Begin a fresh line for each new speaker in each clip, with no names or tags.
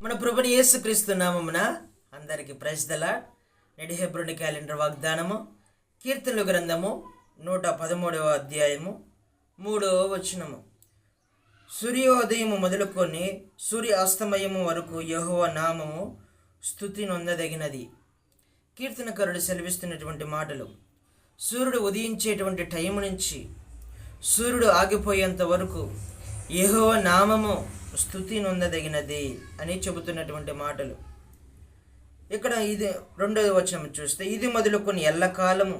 మన ప్రభుని యేసుక్రీస్తు నామమున అందరికి ప్రైజ్ ద లార్డ్. నేటి హెబ్రోని క్యాలెండర్ వాగ్దానము కీర్తనల గ్రంథము 113వ అధ్యాయము 3వ వచనము. సూర్యోదయము మొదలుకొని సూర్యాస్తమయము వరకు యెహోవా నామము స్తుతి నొందదగినది. కీర్తనకారుడు సెలవిస్తున్నటువంటి మాటలు, సూర్యుడు ఉదయించేటువంటి టైం నుంచి సూర్యుడు ఆగిపోయేంత వరకు యెహోవా నామము స్తుతి నొందదగినది అని చెబుతున్నటువంటి మాటలు. ఇక్కడ ఇది 2వ వచనం చూస్తే, ఇది మొదలుకొని ఎల్లకాలము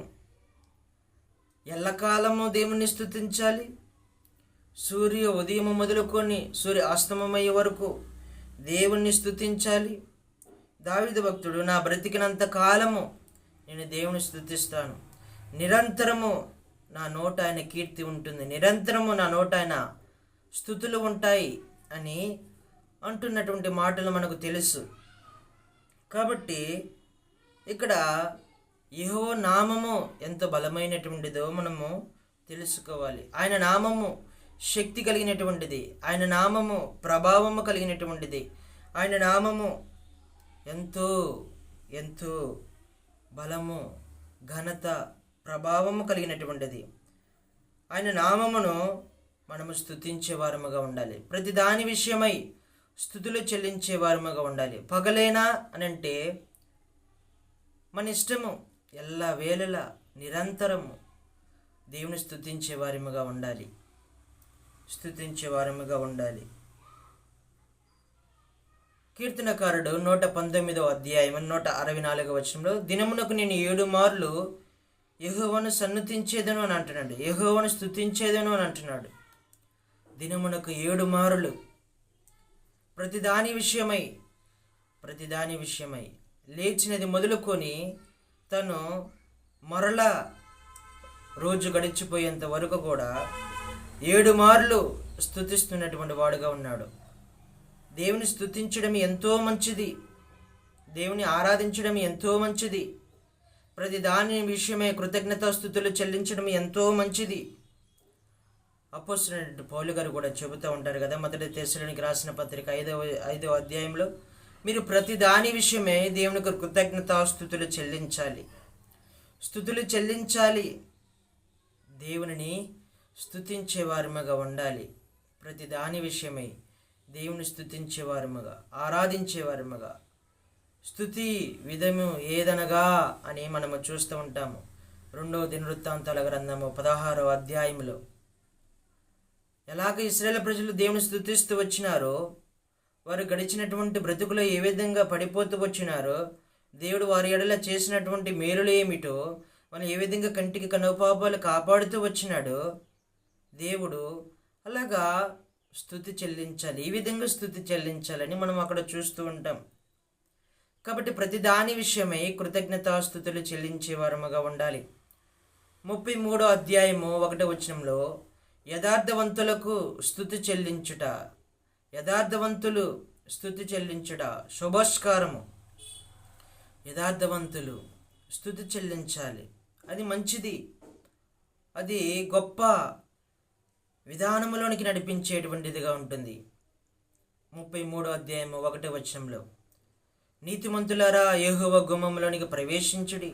దేవుణ్ణి స్తుతించాలి. సూర్య ఉదయం మొదలుకొని సూర్య అస్తమమయ్యే వరకు దేవుణ్ణి స్తుతించాలి. దావీదు భక్తుడు, నా బ్రతికినంత కాలము నేను దేవుని స్తుతిస్తాను, నిరంతరము నా నోట ఆయన కీర్తి ఉంటుంది, నిరంతరము నా నోట ఆయన స్తుతులు ఉంటాయి అని అంటున్నటువంటి మాటలు మనకు తెలుసు. కాబట్టి ఇక్కడ యెహోవా నామము ఎంత బలమైనటువంటిదో మనము తెలుసుకోవాలి. ఆయన నామము శక్తి కలిగినటువంటిది, ఆయన నామము ప్రభావము కలిగినటువంటిది, ఆయన నామము ఎంతో ఎంతో బలము, ఘనత, ప్రభావము కలిగినటువంటిది. ఆయన నామమును మనము స్తుతించే వారముగా ఉండాలి. ప్రతి దాని విషయమై స్తుతులు చెల్లించే వారముగా ఉండాలి. పగలేనా అని అంటే మన ఇష్టము, ఎల్ల వేళలా నిరంతరము దేవుని స్తుతించే వారముగా ఉండాలి, స్తుతించే వారముగా ఉండాలి. కీర్తనకారుడు 119వ అధ్యాయం 164వ వచనంలో, దినమునకు నేను 7 మార్లు యెహోవాను సన్నుతించేదను అని అంటున్నాడు, యెహోవాను స్తుతించేదను అని అంటున్నాడు. దినమునకు 7 మారులు ప్రతిదాని విషయమై లేచినది మొదలుకొని తను మరలా రోజు గడిచిపోయేంత వరకు కూడా 7 మార్లు స్తుతిస్తున్నటువంటి వాడుగా ఉన్నాడు. దేవుని స్తుతించడం ఎంతో మంచిది, దేవుని ఆరాధించడం ఎంతో మంచిది, ప్రతి దాని విషయమై కృతజ్ఞతాస్తుతులు చెల్లించడం ఎంతో మంచిది. అపోస్తలుడైన పౌలు గారు కూడా చెబుతూ ఉంటారు కదా, మొదటి తెస్సలోనికి రాసిన పత్రిక 5వ అధ్యాయంలో, మీరు ప్రతి దాని విషయమే దేవునికి కృతజ్ఞతాస్తుతులు చెల్లించాలి, స్తుతులు చెల్లించాలి, దేవునిని స్తుతించే వారముగా ఉండాలి. ప్రతి దాని విషయమై దేవుని స్తుతించే వారముగా, ఆరాధించే వారముగా. స్తుతి విధము ఏదనగా అని మనము చూస్తూ ఉంటాము 2వ దినవృత్తాంతాల గ్రంథము 16వ అధ్యాయంలో. ఎలాగ ఇశ్రాయేలు ప్రజలు దేవుని స్తుతిస్తూ వచ్చినారో, వారు గడిచినటువంటి బ్రతుకులో ఏ విధంగా పడిపోతూ వచ్చినారో, దేవుడు వారి ఎడల చేసినటువంటి మేలులు ఏమిటో, వాళ్ళు ఏ విధంగా కంటికి కనుపాపాలు కాపాడుతూ వచ్చినాడో, దేవుడు అలాగా స్తుతి చెల్లించాలి, ఈ విధంగా స్తుతి చెల్లించాలని మనం అక్కడ చూస్తూ ఉంటాం. కాబట్టి ప్రతి దాని విషయమై కృతజ్ఞతాస్తుతులు చెల్లించే వారముగా ఉండాలి. 33వ అధ్యాయము 1వ వచనంలో, యథార్థవంతులకు స్తుతి చెల్లించుట, యథార్థవంతులు స్తుతి చెల్లించుట శుభస్కారము. యథార్థవంతులు స్తుతి చెల్లించాలి, అది మంచిది, అది గొప్ప విధానములోనికి నడిపించేటువంటిదిగా ఉంటుంది. 33వ అధ్యాయము 1వ వచనంలో, నీతిమంతులారా యెహోవా గుమ్మములోనికి ప్రవేశించుడి,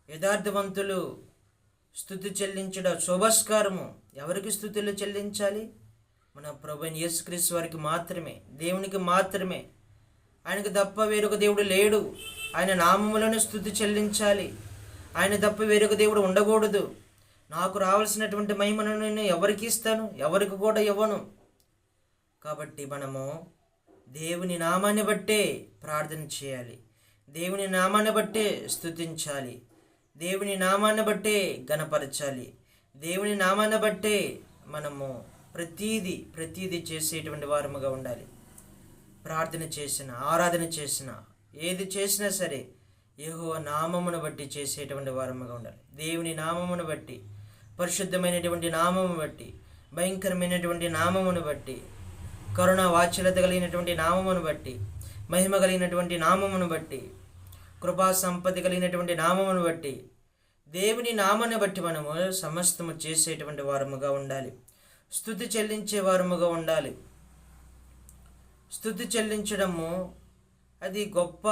యథార్థవంతులు స్తుతి చెల్లించుట శుభస్కారము. ఎవరికి స్తుతులు చెల్లించాలి? మన ప్రభువైన యేసుక్రీస్తు వారికి మాత్రమే, దేవునికి మాత్రమే. ఆయనకు తప్ప వేరొక దేవుడు లేడు. ఆయన నామములను స్తుతి చెల్లించాలి. ఆయన తప్ప వేరొక దేవుడు ఉండకూడదు. నాకు రావాల్సినటువంటి మహిమను నేను ఎవరికి ఇస్తాను? ఎవరికి కూడా ఇవ్వను. కాబట్టి మనము దేవుని నామాన్ని బట్టే ప్రార్థన చేయాలి, దేవుని నామాన్ని బట్టే స్తుతించాలి, దేవుని నామాన్ని బట్టే ఘనపరచాలి, దేవుని నామాన్ని బట్టే మనము ప్రతీది చేసేటువంటి వారముగా ఉండాలి. ప్రార్థన చేసిన, ఆరాధన చేసిన, ఏది చేసినా సరే యెహోవా నామమును బట్టి చేసేటువంటి వారముగా ఉండాలి. దేవుని నామమును బట్టి, పరిశుద్ధమైనటువంటి నామమును బట్టి, భయంకరమైనటువంటి నామమును బట్టి, కరుణ వాత్సల్యత కలిగినటువంటి నామమును బట్టి, మహిమ కలిగినటువంటి నామమును బట్టి, కృపా సంపత్తి కలిగినటువంటి నామమును బట్టి, దేవుని నామాన్ని బట్టి మనము సమస్తము చేసేటువంటి వారముగా ఉండాలి, స్తుతి చెల్లించే వారముగా ఉండాలి. స్తుతి చెల్లించడము అది గొప్ప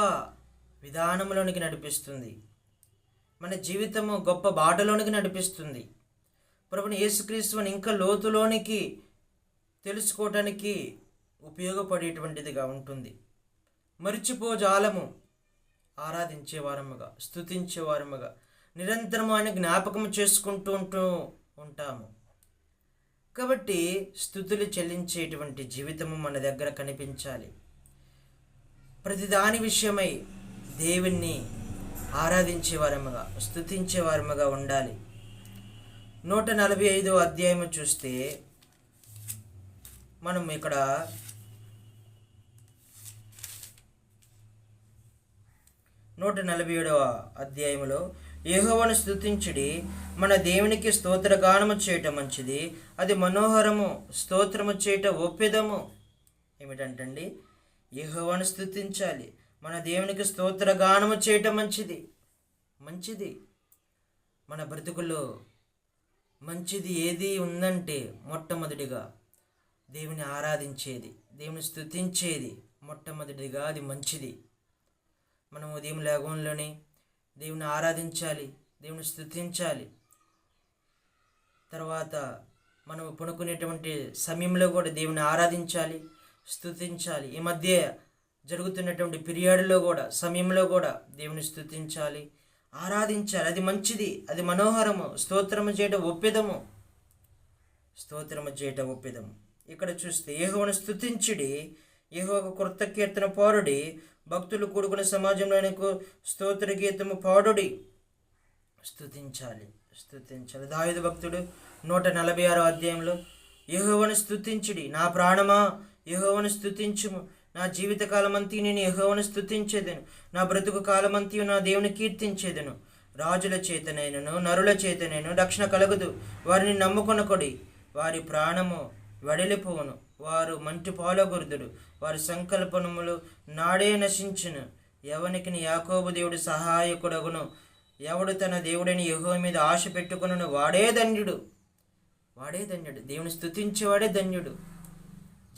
విధానంలోనికి నడిపిస్తుంది. మన జీవితము గొప్ప బాటలోనికి నడిపిస్తుంది. ప్రభుని యేసుక్రీస్తుని ఇంకా లోతులోనికి తెలుసుకోవటానికి ఉపయోగపడేటువంటిదిగా ఉంటుంది. మరిచిపోజాలము ఆరాధించేవారముగా, స్తుతించేవారముగా, నిరంతరము ఆయన జ్ఞాపకం చేసుకుంటూ ఉంటాము. కాబట్టి స్తుతులు చెల్లించేటువంటి జీవితము మన దగ్గర కనిపించాలి. ప్రతిదాని విషయమై దేవుణ్ణి ఆరాధించేవారముగా, స్తుతించేవారముగా ఉండాలి. 145వ అధ్యాయము చూస్తే మనం ఇక్కడ 147వ అధ్యాయములో యెహోవాను స్తుతించుడి, మన దేవునికి స్తోత్రగానము చేయటం మంచిది, అది మనోహరము, స్తోత్రము చేయట ఒప్పెదము. ఏమిటంటండి? యెహోవాను స్తుతించాలి, మన దేవునికి స్తోత్రగానము చేయటం మంచిది. మన బ్రతుకుల్లో మంచిది ఏది ఉందంటే మొట్టమొదటిగా దేవుని ఆరాధించేది, దేవుని స్తుతించేది. మొట్టమొదటిగా అది మంచిది. మనం ఉదయం లేగంలోనే దేవుని ఆరాధించాలి, దేవుని స్తుతించాలి. తర్వాత మనం పడుకునేటువంటి సమయంలో కూడా దేవుని ఆరాధించాలి, స్తుతించాలి. ఈ మధ్య జరుగుతున్నటువంటి పీరియడ్లో కూడా, సమయంలో కూడా దేవుని స్తుతించాలి, ఆరాధించాలి. అది మంచిది, అది మనోహరము, స్తోత్రము చేయటం ఒప్పెదము. ఇక్కడ చూస్తే యెహోవాను స్తుతించుడి, యెహోవాకు కృత కీర్తన పాడుడి, భక్తులు కూడుకున్న సమాజంలో స్తోత్ర గీతము పాడుడి. స్తుతించాలి. దావీదు భక్తుడు 146వ అధ్యాయంలో యెహోవాను స్తుతించుడి, నా ప్రాణమా యెహోవాను స్తుతించుము, నా జీవిత కాలమంతి నేను యెహోవాను స్తుతించేదను, నా బ్రతుకు కాలమంతి నా దేవుని కీర్తించేదను. రాజుల చేతనైనను నరుల చేతనైనను రక్షణ కలగదు, వారిని నమ్ముకొనకొడి, వారి ప్రాణము వడిలిపోవును, వారు మంటి పాలగొరుదుడు, వారి సంకల్పములు నాడే నశించును. ఎవనికి యాకోబు దేవుడు సహాయకుడగును, ఎవడు తన దేవుడని యెహోవా మీద ఆశ పెట్టుకును వాడే ధన్యుడు. దేవుని స్తుతించేవాడే ధన్యుడు.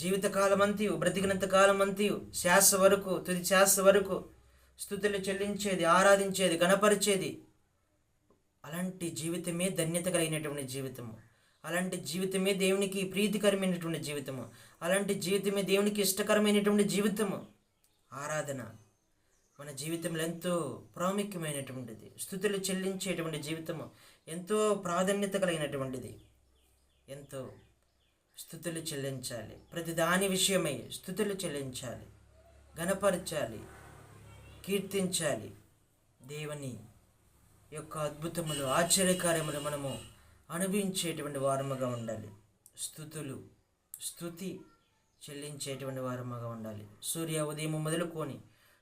జీవితకాలమంతియు, బ్రతికినంత కాలమంతియు, శ్వాస వరకు, తుది శ్వాస వరకు స్తుతులు చెల్లించేది, ఆరాధించేది, గణపరిచేది. అలాంటి జీవితమే ధన్యత కలిగినటువంటి జీవితము. అలాంటి జీవితమే దేవునికి ప్రీతికరమైనటువంటి జీవితము. అలాంటి జీవితమే దేవునికి ఇష్టకరమైనటువంటి జీవితము. ఆరాధన మన జీవితంలో ఎంతో ప్రాముఖ్యమైనటువంటిది. స్తుతులు చెల్లించేటువంటి జీవితము ఎంతో ప్రాధాన్యత కలిగినటువంటిది. ఎంతో స్తుతులు చెల్లించాలి. ప్రతి దాని విషయమై స్తుతులు చెల్లించాలి, ఘనపరచాలి, కీర్తించాలి. దేవుని యొక్క అద్భుతములు, ఆశ్చర్యకార్యములు మనము అనుభవించేటువంటి వారముగా ఉండాలి. స్తుతి చెల్లించేటువంటి వారముగా ఉండాలి. సూర్య ఉదయం మొదలుకొని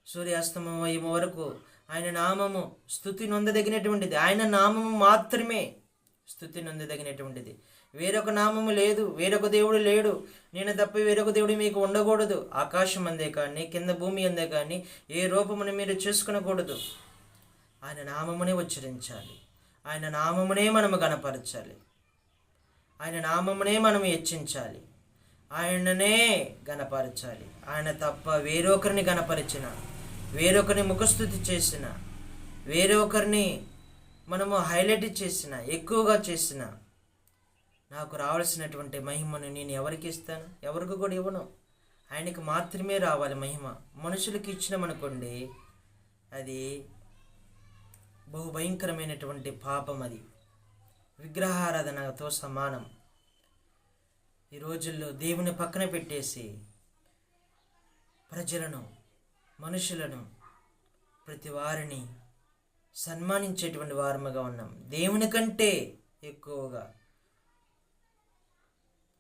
సూర్యాస్తమయం వరకు ఆయన నామము స్తుతి నొందదగినటువంటిది. ఆయన నామము మాత్రమే స్తుతి నొందదగినటువంటిది. వేరొక నామము లేదు, వేరొక దేవుడు లేడు. నేను తప్ప వేరొక దేవుడు మీకు ఉండకూడదు. ఆకాశం అందే కానీ, కింద భూమి అందే కానీ ఏ రూపమును మీరు చేసుకునకూడదు. ఆయన నామమునే ఉచ్చరించాలి, ఆయన నామమునే మనము గణపరచాలి, ఆయన నామమునే మనము హెచ్చించాలి, ఆయననే గణపరచాలి. ఆయన తప్ప వేరొకరిని గణపరిచిన, వేరొకరిని ముఖస్థుతి చేసిన, వేరొకరిని మనము హైలైట్ చేసిన, ఎక్కువగా చేసిన, నాకు రావాల్సినటువంటి మహిమను నేను ఎవరికి ఇస్తాను? ఎవరికి కూడా ఇవ్వను. ఆయనకి మాత్రమే రావాలి మహిమ. మనుషులకి ఇచ్చినామనుకోండి, అది బహుభయంకరమైనటువంటి పాపం. అది విగ్రహారాధనతో సమానం. ఈ రోజుల్లో దేవుని పక్కన పెట్టేసి ప్రజలను, మనుషులను, ప్రతి వారిని సన్మానించేటువంటి వారముగా ఉన్నాం. దేవుని కంటే ఎక్కువగా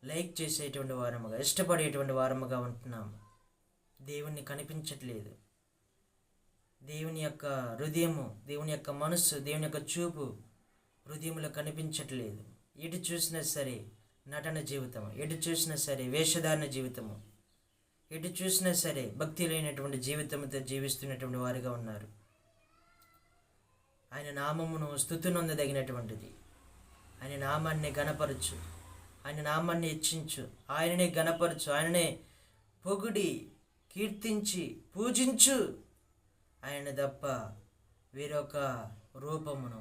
లైక్ చేసేటువంటి వారముగా, ఇష్టపడేటువంటి వారముగా ఉంటున్నాము. దేవుణ్ణి కనిపించట్లేదు. దేవుని యొక్క హృదయము, దేవుని యొక్క మనస్సు, దేవుని యొక్క చూపు హృదయంలో కనిపించట్లేదు. ఎటు చూసినా సరే నటన జీవితము, ఎటు చూసినా సరే వేషధారణ జీవితము, ఎటు చూసినా సరే భక్తి లేనటువంటి జీవితంతో జీవిస్తున్నటువంటి వారిగా ఉన్నారు. ఆయన నామమును స్తుతినొందదగినటువంటిది. ఆయన నామాన్ని గణపరచు, ఆయన నామాన్ని హెచ్చించు, ఆయననే గణపరచు, ఆయననే పొగిడి కీర్తించి పూజించు. ఆయన తప్ప వేరొక రూపమును,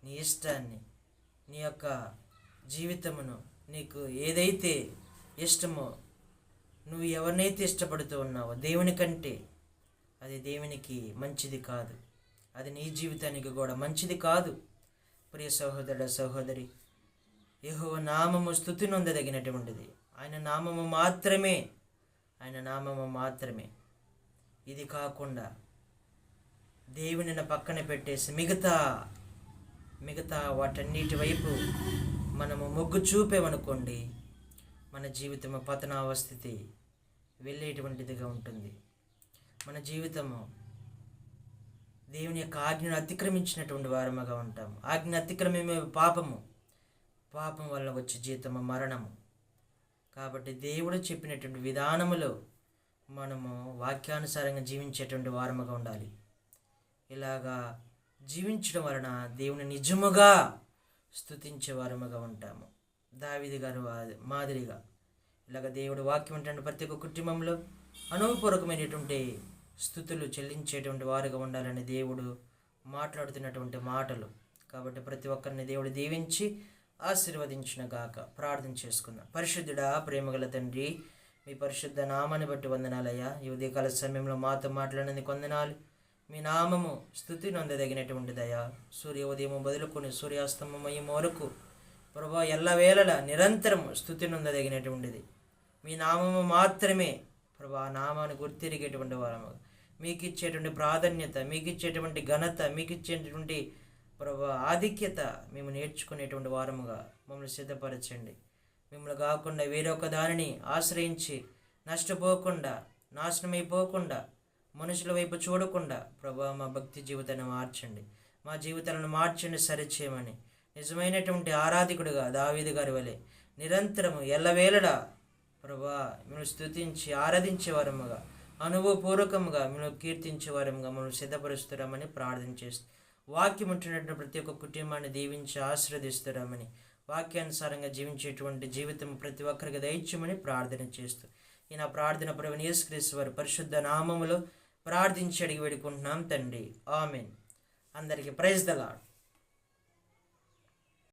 నీ ఇష్టాన్ని, నీ యొక్క జీవితమును, నీకు ఏదైతే ఇష్టమో, నువ్వు ఎవరినైతే ఇష్టపడుతూ ఉన్నావో దేవుని కంటే, అది దేవునికి మంచిది కాదు. అది నీ జీవితానికి కూడా మంచిది కాదు. ప్రియ సహోదరుడ సహోదరి, యెహోవా నామము స్తుతి నొందదగినటువంటిది. ఆయన నామము మాత్రమే, ఆయన నామము మాత్రమే. ఇది కాకుండా దేవునిని పక్కన పెట్టేసి మిగతా వాటన్నిటి వైపు మనము మొగ్గు చూపేమనుకోండి, మన జీవితము పతనావస్థితి వెళ్ళేటువంటిదిగా ఉంటుంది. మన జీవితము దేవుని యొక్క ఆజ్ఞను అతిక్రమించినటువంటి వారముగా ఉంటాము. ఆజ్ఞ అతిక్రమమే పాపం వల్ల వచ్చే జీతము మరణము. కాబట్టి దేవుడు చెప్పినటువంటి విధానములో మనము వాక్యానుసారంగా జీవించేటువంటి వారముగా ఉండాలి. ఇలాగా జీవించడం వలన దేవుని నిజముగా స్తుతించే వారముగా ఉంటాము. దావీదు గారు మాదిరిగా ఇలాగ దేవుడు వాక్యం అంటే ప్రతి ఒక్క కుటుంబంలో అనుభవపూర్వకమైనటువంటి స్తుతులు చెల్లించేటువంటి వారుగా ఉండాలని దేవుడు మాట్లాడుతున్నటువంటి మాటలు. కాబట్టి ప్రతి ఒక్కరిని దేవుడు దీవించి ఆశీర్వదించిన గాక. ప్రార్థన చేసుకుందాం. పరిశుద్ధుడా, ప్రేమగల తండ్రి, మీ పరిశుద్ధ నామాన్ని బట్టి వందనాలయ్యా. ఈ ఉదయకాల సమయంలో మాతో మాట్లాడినందుకు వందనాలు. మీ నామము స్తుతి నొందదగినటువంటిదయ్యా. ఉదయము మొదలుకొని సూర్యాస్తమయం వరకు ప్రభా ఎల్లవేళలా నిరంతరము స్తుతి నొందదగినటువంటిది. మీ నామము మాత్రమే ప్రభా, నామాన్ని గుర్తిరిగేటువంటి వారము, మీకు ఇచ్చేటువంటి ప్రాధాన్యత, మీకు ఇచ్చేటువంటి ఘనత, మీకు ఇచ్చేటువంటి ప్రభా ఆధిక్యత మేము నేర్చుకునేటువంటి వారముగా మమ్మల్ని సిద్ధపరచండి. మిమ్మల్ని కాకుండా వేరొక దానిని ఆశ్రయించి నష్టపోకుండా, నాశనమైపోకుండా, మనుషుల వైపు చూడకుండా ప్రభా మా భక్తి జీవితాన్ని మార్చండి, మా జీవితాలను మార్చండి, సరిచేయమని నిజమైనటువంటి ఆరాధికుడుగా దావీదు గారి వలె నిరంతరము ఎల్లవేళలా ప్రభా మేము స్తుతించి ఆరాధించే వారముగా, అనుభవపూర్వకముగా మేము కీర్తించే వారముగా మమ్మల్ని సిద్ధపరుస్తున్నామని ప్రార్థన చేస్తూ, వాక్యం ఉంటున్నటువంటి ప్రతి ఒక్క కుటుంబాన్ని దీవించి ఆశీర్వదిస్తున్నామని, వాక్యానుసారంగా జీవించేటువంటి జీవితం ప్రతి ఒక్కరికి దయచేయమని ప్రార్థన చేస్తూ, ఈ నా ప్రార్థన ప్రభువైన యేసుక్రీస్తు వారి పరిశుద్ధ నామములో ప్రార్థించి అడిగి వేడుకుంటున్నాం తండ్రి. ఆమేన్. అందరికీ ప్రైజ్ ద లార్డ్.